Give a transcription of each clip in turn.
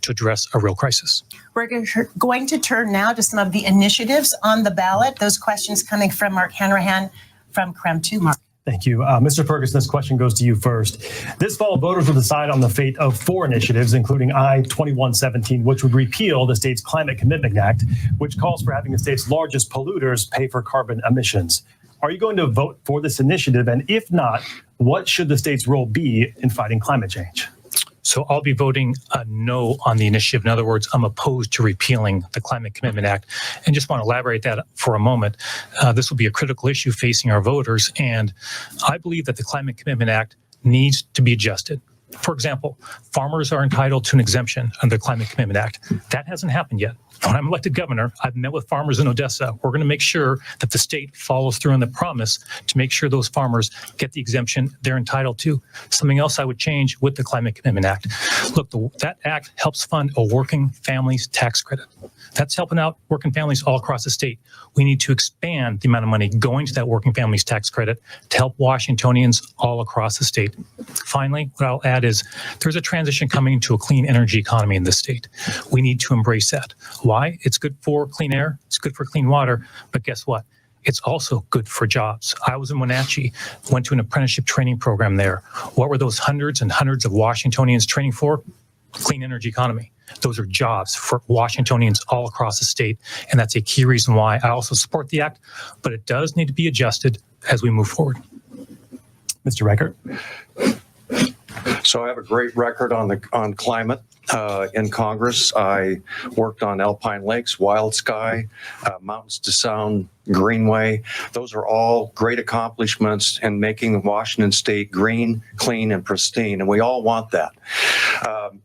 to address a real crisis. We're going to turn now to some of the initiatives on the ballot. Those questions coming from Mark Hanrahan from CREM 2. Mark. Thank you. Mr. Ferguson, this question goes to you first. This fall, voters will decide on the fate of 4 initiatives, including I-2117, which would repeal the state's Climate Commitment Act, which calls for having the state's largest polluters pay for carbon emissions. Are you going to vote for this initiative? And if not, what should the state's role be in fighting climate change? So I'll be voting no on the initiative. In other words, I'm opposed to repealing the Climate Commitment Act. And just want to elaborate that for a moment. This will be a critical issue facing our voters. And I believe that the Climate Commitment Act needs to be adjusted. For example, farmers are entitled to an exemption under the Climate Commitment Act. That hasn't happened yet. When I'm elected governor, I've met with farmers in Odessa. We're going to make sure that the state follows through on the promise to make sure those farmers get the exemption they're entitled to. Something else I would change with the Climate Commitment Act. Look, that act helps fund a working families tax credit. That's helping out working families all across the state. We need to expand the amount of money going to that working families tax credit to help Washingtonians all across the state. Finally, what I'll add is there's a transition coming to a clean energy economy in this state. We need to embrace that. Why? It's good for clean air, it's good for clean water, but guess what? It's also good for jobs. I was in Wenatchee, went to an apprenticeship training program there. What were those hundreds and hundreds of Washingtonians training for? Clean energy economy. Those are jobs for Washingtonians all across the state, and that's a key reason why I also support the act, but it does need to be adjusted as we move forward. Mr. Reichert. So I have a great record on climate in Congress. I worked on Alpine Lakes, Wild Sky, Mountains to Sound, Greenway. Those are all great accomplishments in making Washington State green, clean, and pristine, and we all want that.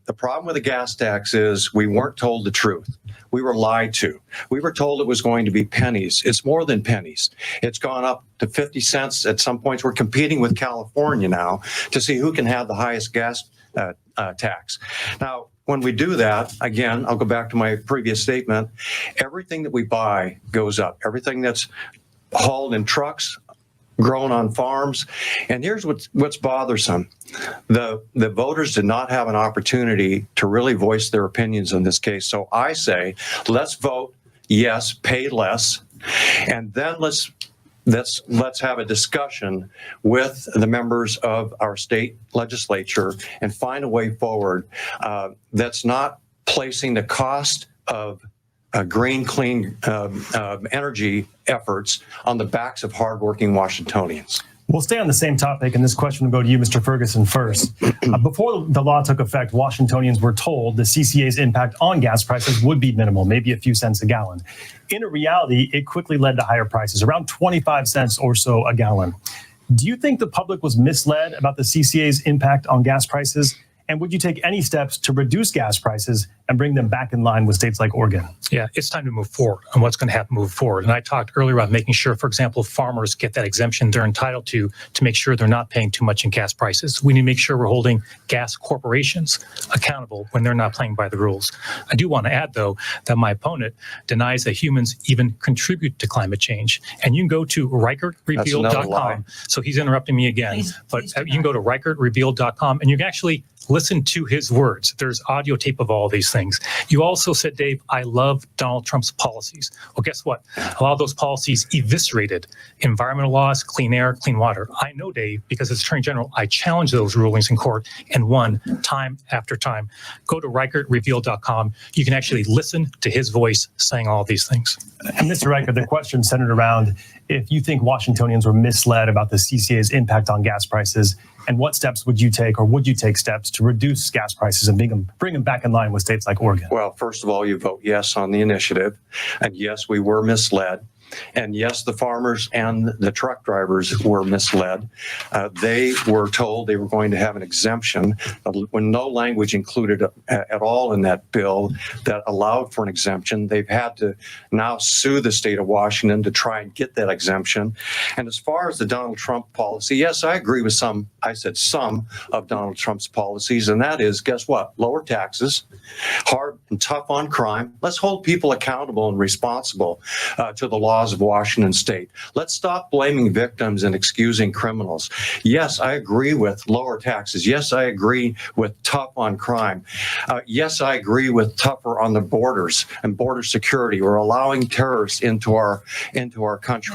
The problem with the gas tax is we weren't told the truth. We were lied to. We were told it was going to be pennies. It's more than pennies. It's gone up to 50 cents. At some points, we're competing with California now to see who can have the highest gas tax. Now, when we do that, again, I'll go back to my previous statement, everything that we buy goes up. Everything that's hauled in trucks, grown on farms. And here's what's bothersome. The voters did not have an opportunity to really voice their opinions in this case. So I say, let's vote yes, pay less, and then let's have a discussion with the members of our state legislature and find a way forward that's not placing the cost of green, clean energy efforts on the backs of hardworking Washingtonians. We'll stay on the same topic, and this question will go to you, Mr. Ferguson, first. Before the law took effect, Washingtonians were told the CCA's impact on gas prices would be minimal, maybe a few cents a gallon. In reality, it quickly led to higher prices, around 25 cents or so a gallon. Do you think the public was misled about the CCA's impact on gas prices? And would you take any steps to reduce gas prices and bring them back in line with states like Oregon? Yeah, it's time to move forward on what's going to have to move forward. And I talked earlier about making sure, for example, farmers get that exemption they're entitled to make sure they're not paying too much in gas prices. We need to make sure we're holding gas corporations accountable when they're not playing by the rules. I do want to add, though, that my opponent denies that humans even contribute to climate change. And you can go to ReichertRevealed.com. So he's interrupting me again. Please you can go to ReichertRevealed.com and you can actually listen to his words. There's audio tape of all these things. You also said, Dave, I love Donald Trump's policies. Well, guess what? A lot of those policies eviscerated environmental laws, clean air, clean water. I know, Dave, because as Attorney General, I challenged those rulings in court and won time after time. Go to ReichertRevealed.com. You can actually listen to his voice saying all these things. And Mr. Reichert, the question centered around if you think Washingtonians were misled about the CCA's impact on gas prices, and what steps would you take, or would you take steps to reduce gas prices and bring them back in line with states like Oregon? Well, first of all, you vote yes on the initiative. And yes, we were misled. And yes, the farmers and the truck drivers were misled. They were told they were going to have an exemption when no language included at all in that bill that allowed for an exemption. They've had to now sue the state of Washington to try and get that exemption. And as far as the Donald Trump policy, yes, I agree with some of Donald Trump's policies. And that is, guess what? Lower taxes, hard and tough on crime. Let's hold people accountable and responsible to the law laws of Washington state. Let's stop blaming victims and excusing criminals. Yes, I agree with lower taxes. Yes, I agree with tough on crime. Yes, I agree with tougher on the borders and border security. We're allowing terrorists into our country.